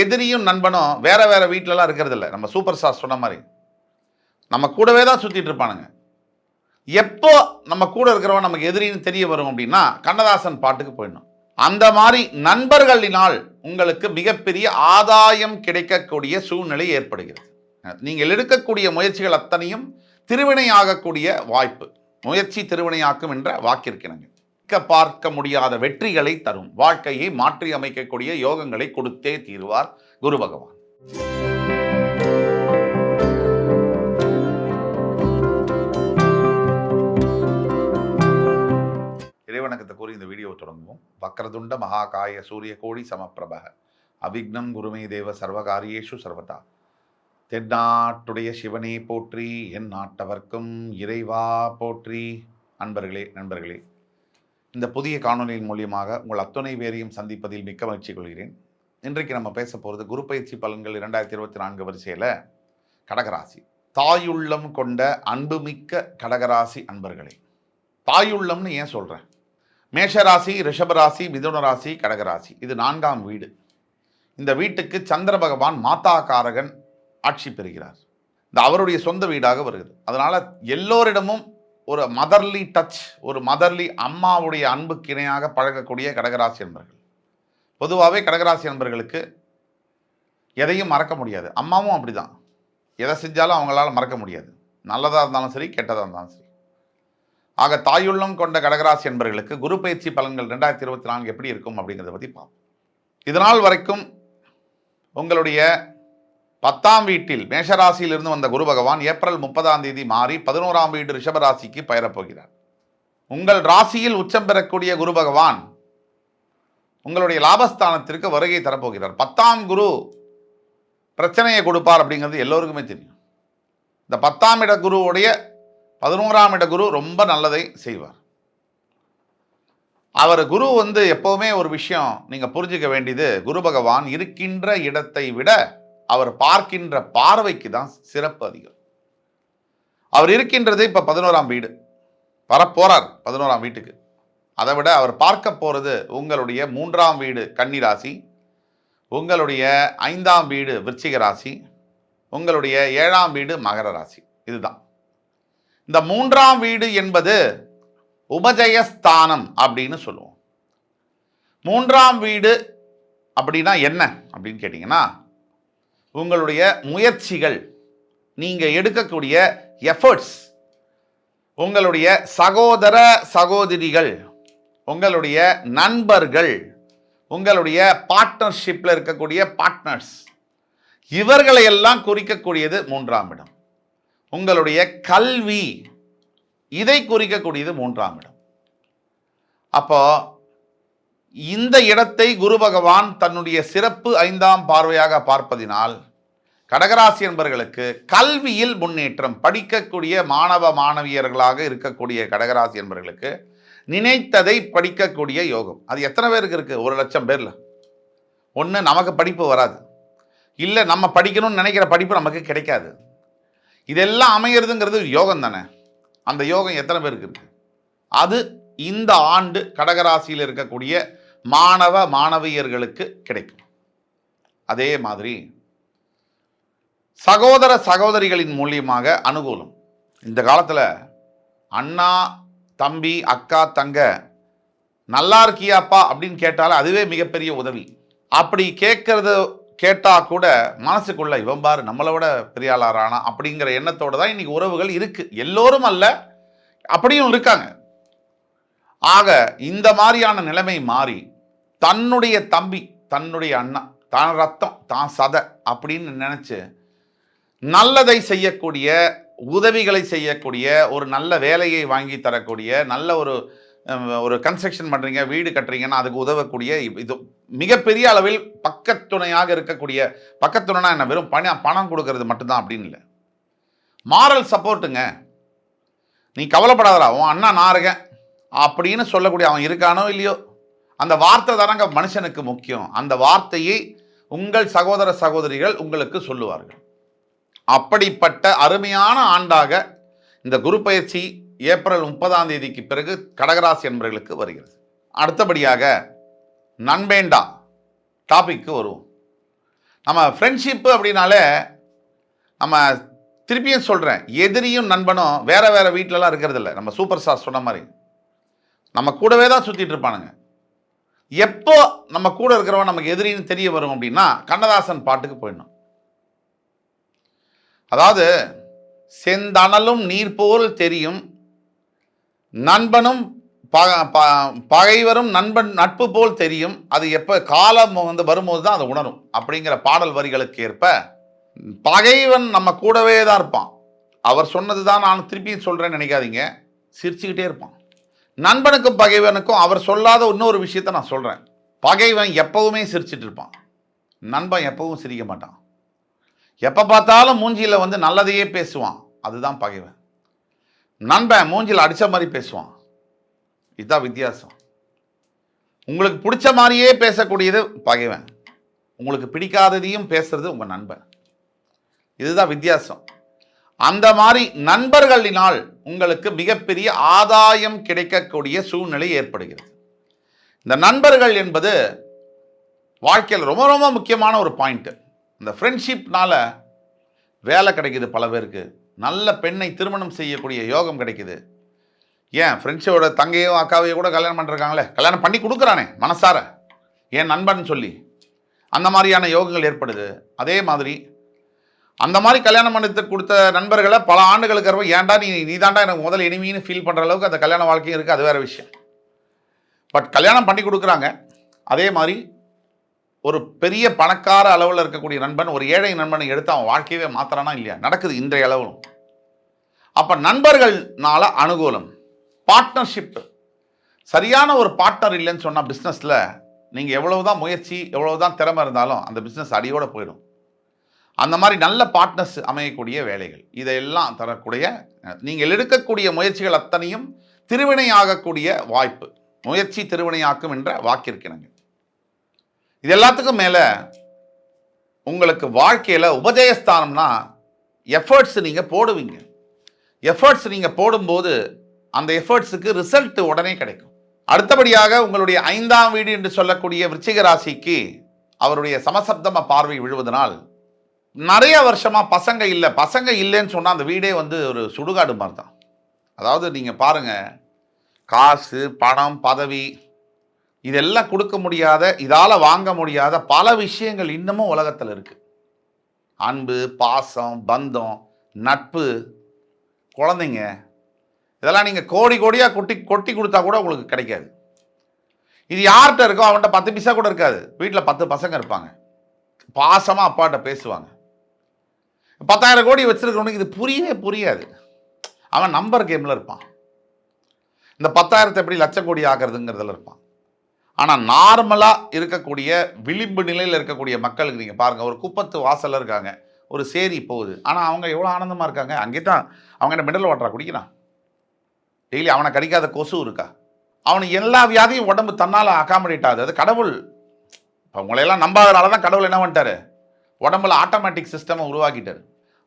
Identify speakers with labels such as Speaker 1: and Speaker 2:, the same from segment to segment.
Speaker 1: எதிரியும் நண்பனும் வேற வேற வீட்டிலலாம் இருக்கிறது இல்லை. நம்ம சூப்பர் ஸ்டார் சொன்ன மாதிரி நம்ம கூடவே தான் சுற்றிட்டு இருப்பானுங்க. எப்போ நம்ம கூட இருக்கிறவன் நமக்கு எதிரின்னு தெரிய வரும் அப்படின்னா கண்ணதாசன் பாட்டுக்கு போயிடணும். அந்த மாதிரி நண்பர்களினால் உங்களுக்கு மிகப்பெரிய ஆதாயம் கிடைக்கக்கூடிய சூழ்நிலை ஏற்படுகிறது. நீங்கள் எடுக்கக்கூடிய முயற்சிகள் அத்தனையும் திருவினையாகக்கூடிய வாய்ப்பு. முயற்சி திருவினையாக்கும் என்ற வாக்கிற்கிணங்க பார்க்க முடியாத வெற்றிகளை தரும், வாழ்க்கையை மாற்றி அமைக்கக்கூடிய யோகங்களை கொடுத்தே தீர்வார் குரு பகவான். இறைவணக்கத்தை கூறி இந்த வீடியோவை தொடங்குவோம். வக்ரதுண்ட மகாகாய சூரிய கோடி சமப்பிரப அவிக்னம் குருமே தேவ சர்வகாரியேஷு சர்வதா. தென்னாட்டுடைய சிவனே போற்றி, என் நாட்டவர்க்கும் இறைவா போற்றி. நண்பர்களே, இந்த புதிய காணொலியின் மூலியமாக உங்கள் அத்துணை பேரையும் சந்திப்பதில் மிக்க மகிழ்ச்சி கொள்கிறேன். இன்றைக்கு நம்ம பேச போகிறது குரு பயிற்சி பலன்கள் 2024 வரிசையில் கடகராசி. தாயுள்ளம் கொண்ட அன்புமிக்க கடகராசி அன்பர்களே. தாயுள்ளம்னு ஏன் சொல்கிறேன்? மேஷராசி, ரிஷபராசி, மிதுன ராசி, கடகராசி, இது 4ஆம் வீடு. இந்த வீட்டுக்கு சந்திர பகவான் மாதாகாரகன் ஆட்சி பெறுகிறார். இந்த அவருடைய சொந்த வீடாக வருகிறது. அதனால் எல்லோரிடமும் ஒரு மதர்லி டச், ஒரு மதர்லி அம்மாவுடைய அன்புக்கு இணையாக பழகக்கூடிய கடகராசி அன்பர்கள். பொதுவாகவே கடகராசி அன்பர்களுக்கு எதையும் மறக்க முடியாது. அம்மாவும் அப்படிதான், எதை செஞ்சாலும் அவங்களால மறக்க முடியாது, நல்லதாக இருந்தாலும் சரி கெட்டதாக இருந்தாலும் சரி. ஆக தாயுள்ளம் கொண்ட கடகராசி அன்பர்களுக்கு குரு பயிற்சி பலன்கள் 2024 எப்படி இருக்கும் அப்படிங்கிறத பற்றி பார்ப்போம். இதனால் வரைக்கும் உங்களுடைய 10ஆம் வீட்டில் மேஷராசியிலிருந்து வந்த குரு பகவான் ஏப்ரல் 30ஆம் தேதி மாறி 11ஆம் வீடு ரிஷபராசிக்கு பெயரப்போகிறார். உங்கள் ராசியில் உச்சம் பெறக்கூடிய குரு பகவான் உங்களுடைய லாபஸ்தானத்திற்கு வருகை தரப்போகிறார். 10ஆம் குரு பிரச்சனையை கொடுப்பார் அப்படிங்கிறது எல்லோருக்குமே தெரியும். இந்த 10ஆம் இட குருவுடைய 11ஆம் இட குரு ரொம்ப நல்லதை செய்வார். அவர் குரு எப்போவுமே ஒரு விஷயம் நீங்கள் புரிஞ்சுக்க வேண்டியது, குரு பகவான் இருக்கின்ற இடத்தை விட அவர் பார்க்கின்ற பார்வைக்கு தான் சிறப்பு அதிகம். அவர் இருக்கின்றது இப்போ 11ஆம் வீடு, வரப்போறார் 11ஆம் வீட்டுக்கு. அதை விட அவர் பார்க்க போகிறது உங்களுடைய 3ஆம் வீடு கன்னிராசி, உங்களுடைய 5ஆம் வீடு விருச்சிக ராசி, உங்களுடைய 7ஆம் வீடு மகர ராசி. இதுதான் இந்த 3ஆம் வீடு என்பது உபஜயஸ்தானம் அப்படின்னு சொல்லுவோம். 3ஆம் வீடு அப்படின்னா என்ன அப்படின்னு கேட்டிங்கன்னா, உங்களுடைய முயற்சிகள், நீங்கள் எடுக்கக்கூடிய எஃபர்ட்ஸ், உங்களுடைய சகோதர சகோதரிகள், உங்களுடைய நண்பர்கள், உங்களுடைய பார்ட்னர்ஷிப்பில் இருக்கக்கூடிய பார்ட்னர்ஸ், இவர்களை எல்லாம் குறிக்கக்கூடியது 3ஆம் இடம். உங்களுடைய கல்வி, இதை குறிக்கக்கூடியது 3ஆம் இடம். அப்போ இந்த இடத்தை குரு பகவான் தன்னுடைய சிறப்பு 5ஆம் பார்வையாக பார்ப்பதினால் கடகராசி என்பவர்களுக்கு கல்வியில் முன்னேற்றம், படிக்கக்கூடிய மாணவ மாணவியர்களாக இருக்கக்கூடிய கடகராசி என்பவர்களுக்கு நினைத்ததை படிக்கக்கூடிய யோகம். அது எத்தனை பேருக்கு இருக்குது? 1,00,000 பேரில் ஒன்று நமக்கு படிப்பு வராது, இல்லை நம்ம படிக்கணும்னு நினைக்கிற படிப்பு நமக்கு கிடைக்காது. இதெல்லாம் அமைகிறதுங்கிறது யோகம் தானே. அந்த யோகம் எத்தனை பேருக்கு இருக்குது? அது இந்த ஆண்டு கடகராசியில் இருக்கக்கூடிய மாணவ மாணவியர்களுக்கு கிடைக்கும். அதே மாதிரி சகோதர சகோதரிகளின் மூலியமாக அனுகூலம். இந்த காலத்தில் அண்ணா தம்பி அக்கா தங்க நல்லா இருக்கியாப்பா அப்படின்னு கேட்டாலும் அதுவே மிகப்பெரிய உதவி. அப்படி கேட்டால் கூட மனசுக்குள்ள இவன் பாரு நம்மளோட பெரியாளாரானா அப்படிங்கிற எண்ணத்தோடு தான் இன்னைக்கு உறவுகள் இருக்கு. எல்லோரும் அல்ல, அப்படியும் இருக்காங்க. ஆக இந்த மாதிரியான நிலைமை மாறி தன்னுடைய தம்பி, தன்னுடைய அண்ணா, தான் ரத்தம் தான் சதை அப்படின்னு நினைச்சு நல்லதை செய்யக்கூடிய, உதவிகளை செய்யக்கூடிய, ஒரு நல்ல வேலையை வாங்கி தரக்கூடிய, நல்ல ஒரு கன்ஸ்ட்ரக்ஷன் பண்ணுறீங்க, வீடு கட்டுறீங்கன்னா அதுக்கு உதவக்கூடிய, இது மிகப்பெரிய அளவில் பக்கத்துணையாக இருக்கக்கூடிய. பக்கத்துணைனா என்ன, வெறும் பணம் கொடுக்கறது மட்டும்தான் அப்படின்னு இல்லை, மாரல் சப்போர்ட்டுங்க. நீ கவலைப்படாதடா, உன் அண்ணா நான் இருக்கேன் அப்படின்னு சொல்லக்கூடிய, அவன் இருக்கானோ இல்லையோ, அந்த வார்த்தை தானங்க மனுஷனுக்கு முக்கியம். அந்த வார்த்தையை உங்கள் சகோதர சகோதரிகள் உங்களுக்கு சொல்லுவார்கள். அப்படிப்பட்ட அருமையான ஆண்டாக இந்த குரு பயிற்சி ஏப்ரல் 30ஆம் தேதிக்கு பிறகு கடகராசி என்பவர்களுக்கு வருகிறது. அடுத்தபடியாக நண்பேண்டா டாபிக்கு வருவோம். நம்ம ஃப்ரெண்ட்ஷிப்பு அப்படின்னாலே நம்ம திருப்பியும் சொல்கிறேன், எதிரியும் நண்பனும் வேற வேற வீட்டிலலாம் இருக்கிறது இல்லை. நம்ம சூப்பர் ஸ்டார் சொன்ன மாதிரி நம்ம கூடவே தான் சுற்றிட்டு இருப்பானுங்க. எப்போ நம்ம கூட இருக்கிறவன் நமக்கு எதிரின்னு தெரிய வரும் அப்படின்னா கண்ணதாசன் பாட்டுக்கு போயிடணும். அதாவது செந்தணலும் நீர் போல் தெரியும் நண்பனும் பகைவரும் நண்பன் நட்பு போல் தெரியும், அது எப்போ காலம் வரும்போது தான் அதை உணரும் அப்படிங்கிற பாடல் வரிகளுக்கு ஏற்ப பகைவன் நம்ம கூடவே தான் இருப்பான். அவர் சொன்னது தான் நான் திருப்பி சொல்கிறேன்னு நினைக்காதீங்க, சிரிச்சுக்கிட்டே இருப்பான். நண்பனுக்கும் பகைவனுக்கும் அவர் சொல்லாத இன்னொரு விஷயத்த நான் சொல்கிறேன். பகைவன் எப்பவுமே சிரிச்சிட்டு இருப்பான், நண்பன் எப்பவும் சிரிக்க மாட்டான். எப்போ பார்த்தாலும் மூஞ்சியில் நல்லதையே பேசுவான், அதுதான் பகைவன். நண்பன் மூஞ்சில் அடித்த மாதிரி பேசுவான், இதுதான் வித்தியாசம். உங்களுக்கு பிடிச்ச மாதிரியே பேசக்கூடியது பகைவன், உங்களுக்கு பிடிக்காததையும் பேசுறது உங்கள் நண்பன். இதுதான் வித்தியாசம். அந்த மாதிரி நண்பர்களினால் உங்களுக்கு மிகப்பெரிய ஆதாயம் கிடைக்கக்கூடிய சூழ்நிலை ஏற்படுகிறது. இந்த நண்பர்கள் என்பது வாழ்க்கையில் ரொம்ப ரொம்ப முக்கியமான ஒரு பாயிண்ட். இந்த ஃப்ரெண்ட்ஷிப்னால வேலை கிடைக்குது, பல பேருக்கு நல்ல பெண்ணை திருமணம் செய்யக்கூடிய யோகம் கிடைக்குது. ஏன் ஃப்ரெண்ட்ஸோட தங்கையோ அக்காவையோ கூட கல்யாணம் பண்ணிருக்காங்களே, கல்யாணம் பண்ணி கொடுக்குறானே மனசார, ஏன் நண்பன் சொல்லி, அந்த மாதிரியான யோகங்கள் ஏற்படுது. அதே மாதிரி அந்த மாதிரி கல்யாணம் பண்ணி கொடுத்த நண்பர்களை பல ஆண்டுகளுக்கு அப்புறம் ஏன்டா நீ தாண்டா எனக்கு முதல் எனிமின்னு ஃபீல் பண்ணுற அளவுக்கு அந்த கல்யாண வாழ்க்கையும் இருக்குது, அது வேறு விஷயம். பட் கல்யாணம் பண்ணி கொடுக்குறாங்க. அதே மாதிரி ஒரு பெரிய பணக்கார அளவில் இருக்கக்கூடிய நண்பன் ஒரு ஏழை நண்பனை எடுத்து அவன் வாழ்க்கையவே மாத்திரானா இல்லையா, நடக்குது இன்றைய அளவிலும். அப்போ நண்பர்கள்னால அனுகூலம். பார்ட்னர்ஷிப், சரியான ஒரு பார்ட்னர் இல்லைன்னு சொன்னால் பிஸ்னஸில் நீங்கள் எவ்வளவுதான் முயற்சி எவ்வளவுதான் திறமை இருந்தாலும் அந்த பிஸ்னஸ் அடியோடு போயிடும். அந்த மாதிரி நல்ல பார்ட்னர்ஸ் அமையக்கூடிய வேலைகள் இதையெல்லாம் தரக்கூடிய, நீங்கள் எடுக்கக்கூடிய முயற்சிகள் அத்தனையும் திருவினை ஆகக்கூடிய வாய்ப்பு. முயற்சி திருவினையாக்கும் என்ற வாக்கிற்கிணங்க. இது எல்லாத்துக்கும் மேலே உங்களுக்கு வாழ்க்கையில் உபதேசஸ்தானம்னா எஃபர்ட்ஸ் நீங்கள் போடுவீங்க. எஃபர்ட்ஸ் நீங்கள் போடும்போது அந்த எஃபர்ட்ஸுக்கு ரிசல்ட் உடனே கிடைக்கும். அடுத்தபடியாக உங்களுடைய 5ஆம் வீடு என்று சொல்லக்கூடிய விருச்சிக ராசிக்கு அவருடைய சமசப்தம பார்வை விழுவதனால் நிறைய வருஷமாக பசங்க இல்லைன்னு சொன்னால் அந்த வீடே ஒரு சுடுகாடு மாதிரி தான். அதாவது நீங்கள் பாருங்கள், காசு பணம் பதவி இதெல்லாம் கொடுக்க முடியாத, இதால் வாங்க முடியாத பல விஷயங்கள் இன்னமும் உலகத்தில் இருக்குது. அன்பு, பாசம், பந்தம், நட்பு, குழந்தைங்க, இதெல்லாம் நீங்கள் கோடி கோடியாக கொட்டி கொடுத்தா கூட உங்களுக்கு கிடைக்காது. இது யார்கிட்ட இருக்கோ அவன்கிட்ட 10 பைசா கூட இருக்காது. வீட்டில் 10 பசங்க இருப்பாங்க, பாசமாக அப்பாட்ட பேசுவாங்க. 10,000 கோடி வச்சிருக்கிறவனுக்கு இது புரியவே புரியாது. அவன் நம்பர் கேமில் இருப்பான். இந்த 10,000 எப்படி லட்சம் கோடி ஆகிறதுங்கிறதுல இருப்பான். ஆனால் நார்மலாக இருக்கக்கூடிய விளிம்பு நிலையில் இருக்கக்கூடிய மக்களுக்கு நீங்கள் பாருங்கள், ஒரு குப்பத்து வாசலில் இருக்காங்க, ஒரு சேரி போகுது, ஆனால் அவங்க எவ்வளோ ஆனந்தமாக இருக்காங்க. அங்கே தான் அவங்க என்ன மினரல் வாட்டரா குடிக்கிறான், டெய்லி அவனை கடிக்காத கொசு இருக்கா, அவனுக்கு எல்லா வியாதியும் உடம்பு தன்னால் அகாமடேட் ஆகுது. அது கடவுள். இப்போ உங்களையெல்லாம் நம்பாதனால தான் கடவுள் என்ன பண்ணிட்டாரு, உடம்புல ஆட்டோமேட்டிக் சிஸ்டமை உருவாக்கிட்டார்.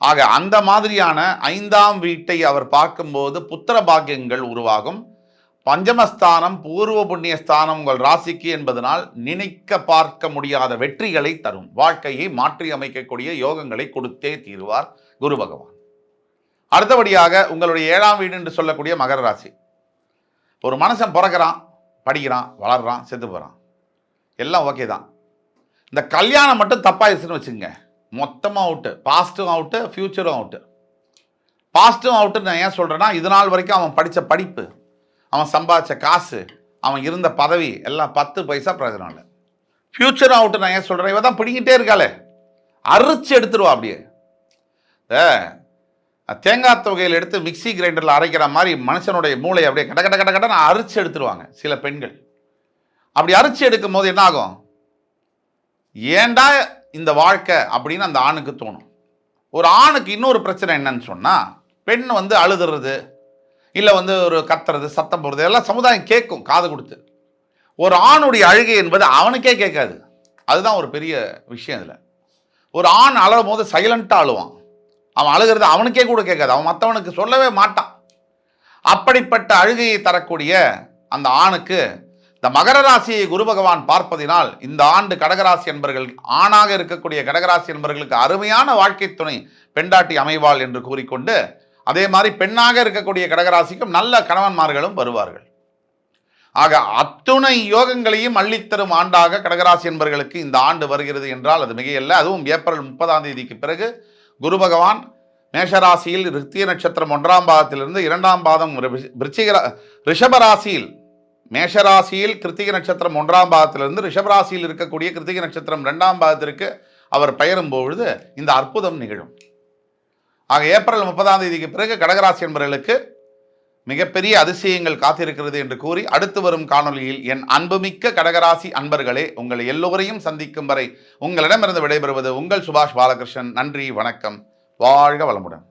Speaker 1: ஆக அந்த மாதிரியான 5ஆம் வீட்டை அவர் பார்க்கும்போது புத்திர பாக்கியங்கள் உருவாகும். பஞ்சமஸ்தானம் பூர்வ புண்ணிய ஸ்தானம் உங்கள் ராசிக்கு என்பதனால் நினைக்க பார்க்க முடியாத வெற்றிகளை தரும். வாழ்க்கையை மாற்றி அமைக்கக்கூடிய யோகங்களை கொடுத்தே தீர்வார் குரு பகவான். அடுத்தபடியாக உங்களுடைய 7ஆம் வீடு என்று சொல்லக்கூடிய மகர ராசி. ஒரு மனுஷன் பிறக்கிறான், படிக்கிறான், வளர்றான், செத்து போகிறான், எல்லாம் ஓகே தான். இந்த கல்யாணம் மட்டும் தப்பாயிருச்சுன்னு வச்சுங்க, மொத்தமாக அவுட்டு. பாஸ்ட்டும் அவுட்டு, ஃப்யூச்சரும் அவுட்டு. பாஸ்ட்டும் அவுட்டு நான் ஏன் சொல்கிறேன்னா, இது நாள் வரைக்கும் அவன் படித்த படிப்பு, அவன் சம்பாதிச்ச காசு, அவன் இருந்த பதவி எல்லாம் 10 பைசா பிரயோஜனம் இல்லை. ஃப்யூச்சரும் அவுட்டு நான் ஏன் சொல்கிறேன், இவன் தான் பிடிங்கிட்டே இருக்காளே, அரிச்சு எடுத்துருவா. அப்படியே தேங்காய் தொகையில் எடுத்து மிக்சி கிரைண்டரில் அரைக்கிற மாதிரி மனுஷனுடைய மூளை அப்படியே கட கட கட கட நான் அரிச்சு எடுத்துருவாங்க சில பெண்கள். அப்படி அரிச்சு எடுக்கும் போது என்ன ஆகும், ஏண்டா இந்த வாழ்க்கை அப்படின்னு அந்த ஆணுக்கு தோணும். ஒரு ஆணுக்கு இன்னொரு பிரச்சனை என்னன்னு சொன்னால், பெண் அழுதுறது இல்லை ஒரு கத்துறது, சத்தம் போடுறது எல்லாம் சமுதாயம் கேட்கும் காது கொடுத்து. ஒரு ஆணுடைய அழுகை என்பது அவனுக்கே கேட்காது. அதுதான் ஒரு பெரிய விஷயம். இதில் ஒரு ஆண் அழும் போது சைலண்ட்டாக அழுவான். அவன் அழுகிறது அவனுக்கே கூட கேட்காது, அவன் மற்றவனுக்கு சொல்லவே மாட்டான். அப்படிப்பட்ட அழுகையை தரக்கூடிய அந்த ஆணுக்கு இந்த மகர ராசியை குரு பகவான் பார்ப்பதினால் இந்த ஆண்டு கடகராசி என்பர்கள், ஆணாக இருக்கக்கூடிய கடகராசி என்பர்களுக்கு அருமையான வாழ்க்கை துணை பெண்டாட்டி அமைவாள் என்று கூறிக்கொண்டு, அதே மாதிரி பெண்ணாக இருக்கக்கூடிய கடகராசிக்கும் நல்ல கணவன்மார்களும் வருவார்கள். ஆக அத்துணை யோகங்களையும் அள்ளித்தரும் ஆண்டாக கடகராசி என்பர்களுக்கு இந்த ஆண்டு வருகிறது என்றால் அது மிகையல்ல. அதுவும் ஏப்ரல் 30 பிறகு குரு பகவான் மேஷராசியில் ரித்திய நட்சத்திரம் 1ஆம் பாதத்திலிருந்து 2ஆம் பாதம் ரிஷபராசியில், மேஷராசியில் கிருத்திகை நட்சத்திரம் 1ஆம் பாதத்திலிருந்து ரிஷபராசியில் இருக்கக்கூடிய கிருத்திகை நட்சத்திரம் 2ஆம் பாதத்திற்கு அவர் பெயரும் பொழுது இந்த அற்புதம் நிகழும். ஆக ஏப்ரல் 30 பிறகு கடகராசி என்பவர்களுக்கு மிகப்பெரிய அதிசயங்கள் காத்திருக்கிறது என்று கூறி, அடுத்து வரும் காணொலியில் என் அன்புமிக்க கடகராசி அன்பர்களே, உங்களை எல்லோரையும் சந்திக்கும் வரை உங்களிடமிருந்து விடைபெறுவது உங்கள் சுபாஷ் பாலகிருஷ்ணன். நன்றி, வணக்கம், வாழ்க வளமுடன்.